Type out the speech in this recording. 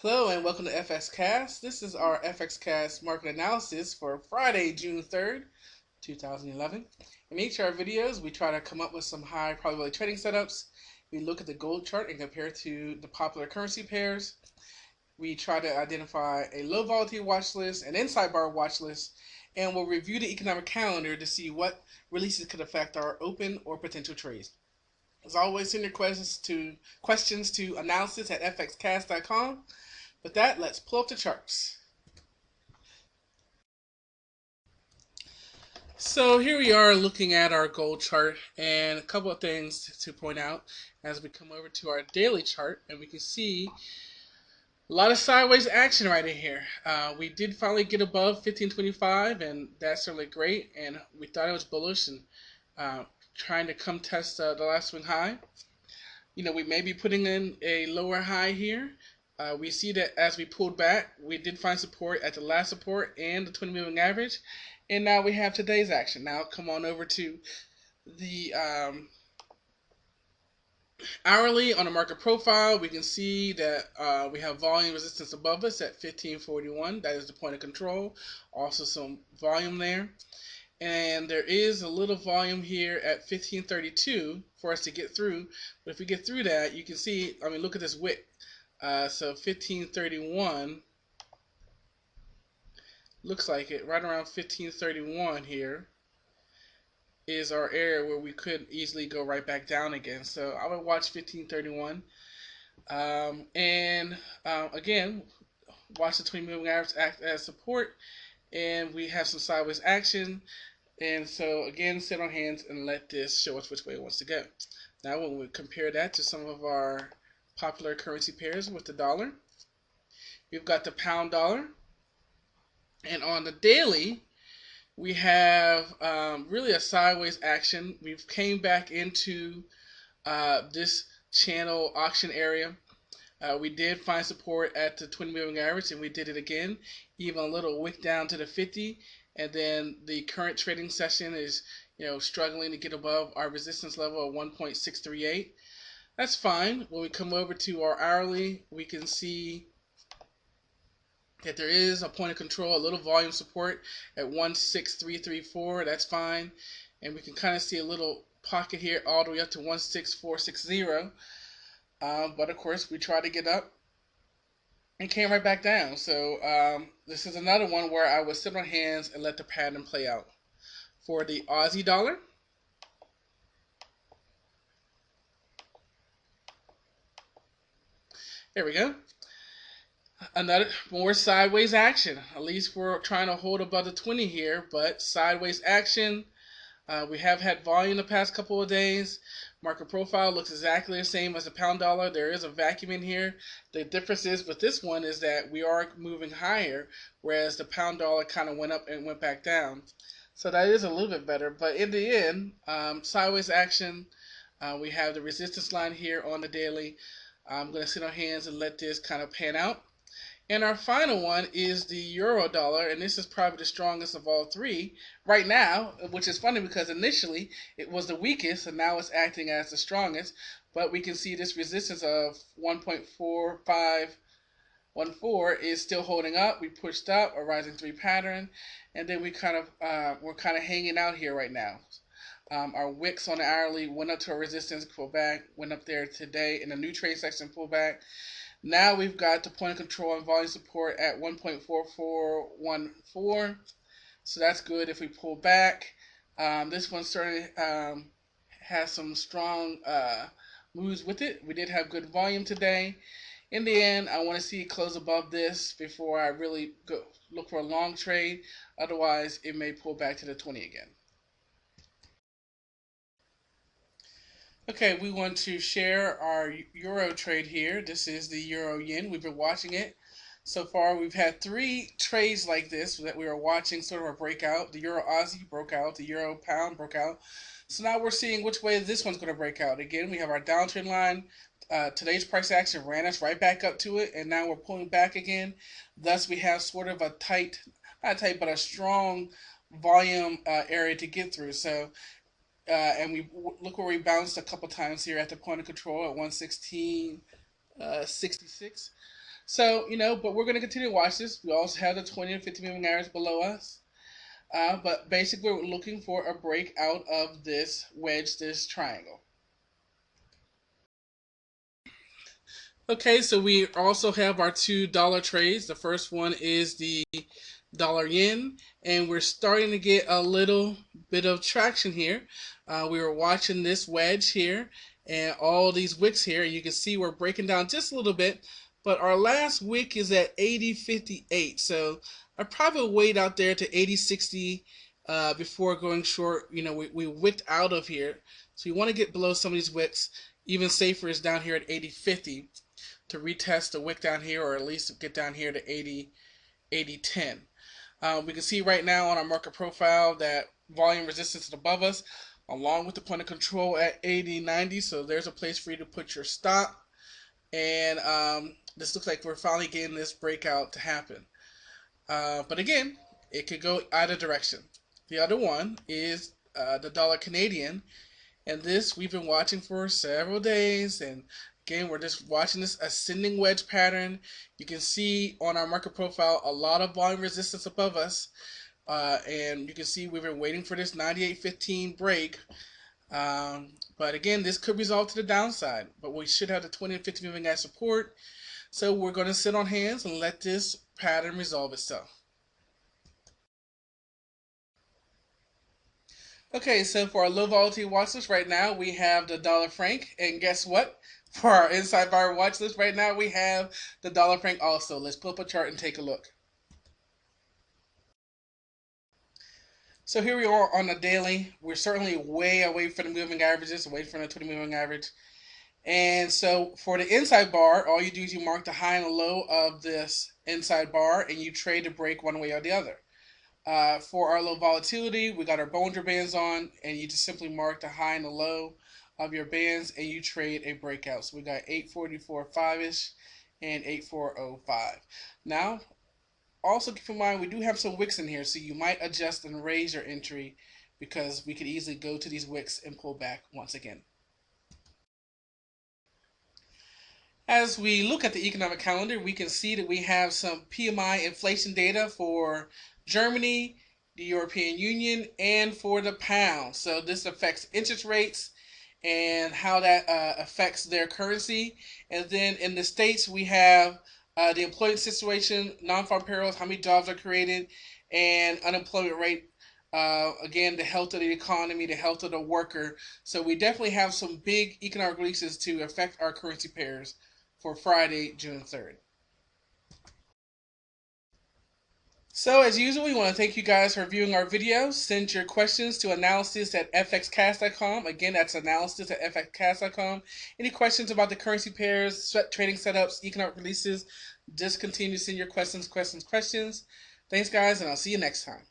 Hello and welcome to FXcast. This is our FXcast market analysis for Friday, June 3rd, 2011. In each of our videos, we try to come up with some high probability trading setups. We look at the gold chart and compare it to the popular currency pairs. We try to identify a low volatility watch list, an inside bar watch list, and we'll review the economic calendar to see what releases could affect our open or potential trades. As always, send your questions to analysis at fxcast.com. With that, let's pull up the charts. So here we are looking at our gold chart, and a couple of things to point out as we come over to our daily chart, and we can see a lot of sideways action right in here. We did finally get above 1525, and that's certainly great, and we thought it was bullish and trying to come test the last swing high. We may be putting in a lower high here. We see that as we pulled back, we did find support at the last support and the 20 moving average. And now we have today's action. Now come on over to the hourly on the market profile. We can see that we have volume resistance above us at 1541. That is the point of control. Also some volume there. And there is a little volume here at 1532 for us to get through. But if we get through that, you can see, look at this wick. So 1531 looks like it. Right around 1531 here is our area where we could easily go right back down again. So I would watch 1531. Again, watch the 20 moving average act as support. And we have some sideways action. And so again, sit on hands and let this show us which way it wants to go. Now when we compare that to some of our popular currency pairs with the dollar, we've got the pound dollar. And on the daily, we have really a sideways action. We've came back into this channel auction area. We did find support at the 20 moving average, and we did it again, even a little wick down to the 50. And then the current trading session is, struggling to get above our resistance level of 1.638. That's fine. When we come over to our hourly, we can see that there is a point of control, a little volume support at 16334. That's fine. And we can kind of see a little pocket here all the way up to 16460. But of course, we try to get up and came right back down. So this is another one where I would sit on hands and let the pattern play out. For the Aussie dollar, there we go. Another more sideways action. At least we're trying to hold above the 20 here, but sideways action. We have had volume the past couple of days. Market profile looks exactly the same as the pound dollar. There is a vacuum in here. The difference is with this one is that we are moving higher, whereas the pound dollar kind of went up and went back down. So that is a little bit better. But in the end, sideways action. We have the resistance line here on the daily. I'm going to sit on hands and let this kind of pan out. And our final one is the euro dollar, and this is probably the strongest of all three right now, which is funny because initially it was the weakest, and now it's acting as the strongest. But we can see this resistance of 1.4514 is still holding up. We pushed up a rising three pattern, and then we're kind of hanging out here right now. Our wicks on the hourly went up to a resistance, pulled back, went up there today in the new trade section, pulled back. Now we've got the point of control and volume support at 1.4414. So that's good if we pull back. This one certainly has some strong moves with it. We did have good volume today. In the end, I want to see it close above this before I really go look for a long trade. Otherwise, it may pull back to the 20 again. Okay, we want to share our euro trade here. This is the euro yen. We've been watching it. So far, we've had three trades like this that we are watching, sort of a breakout. The euro Aussie broke out. The euro pound broke out. So now we're seeing which way this one's going to break out. Again, we have our downtrend line. Today's price action ran us right back up to it, and now we're pulling back again. Thus, we have sort of a tight, not tight, but a strong volume area to get through. So and we look where we bounced a couple times here at the point of control at 116.66. So, but we're going to continue to watch this. We also have the 20 and 50 moving average below us. But basically, we're looking for a break out of this wedge, this triangle. Okay, so we also have our $2 trades. The first one is the dollar yen, and we're starting to get a little bit of traction here. We were watching this wedge here and all these wicks here, and you can see we're breaking down just a little bit, but our last wick is at 80.58, so I probably will wait out there to 80.60 before going short. We wicked out of here, so you want to get below some of these wicks. Even safer is down here at 80.50 to retest the wick down here, or at least get down here to 80.10. We can see right now on our market profile that volume resistance is above us, along with the point of control at 80.90. So there's a place for you to put your stop. And this looks like we're finally getting this breakout to happen. But again, it could go either direction. The other one is the dollar Canadian. And this we've been watching for several days. And again, we're just watching this ascending wedge pattern. You can see on our market profile a lot of volume resistance above us. And you can see we've been waiting for this 98.15 break. But again, this could resolve to the downside. But we should have the 20 and 50 moving average support. So we're going to sit on hands and let this pattern resolve itself. Okay, so for our low volatility watch list right now, we have the dollar franc, and guess what? For our inside buyer watch list right now, we have the dollar franc also. Let's pull up a chart and take a look. So here we are on the daily. We're certainly way away from the moving averages, away from the 20 moving average. And so for the inside bar, all you do is you mark the high and the low of this inside bar, and you trade to break one way or the other. For our low volatility, we got our Bollinger Bands on, and you just simply mark the high and the low of your bands, and you trade a breakout. So we got 844.5-ish and 8405. Now, also keep in mind we do have some wicks in here, so you might adjust and raise your entry because we could easily go to these wicks and pull back once again. As we look at the economic calendar, we can see that we have some PMI inflation data for Germany, the European Union, and for the pound. So this affects interest rates and how that affects their currency. And then in the States, we have the employment situation, non-farm payrolls, how many jobs are created, and unemployment rate. Again, the health of the economy, the health of the worker. So we definitely have some big economic releases to affect our currency pairs for Friday, June 3rd. So as usual, we want to thank you guys for viewing our video. Send your questions to analysis@FXcast.com. Again, that's analysis@FXcast.com. Any questions about the currency pairs, trading setups, economic releases, just continue to send your questions. Thanks guys, and I'll see you next time.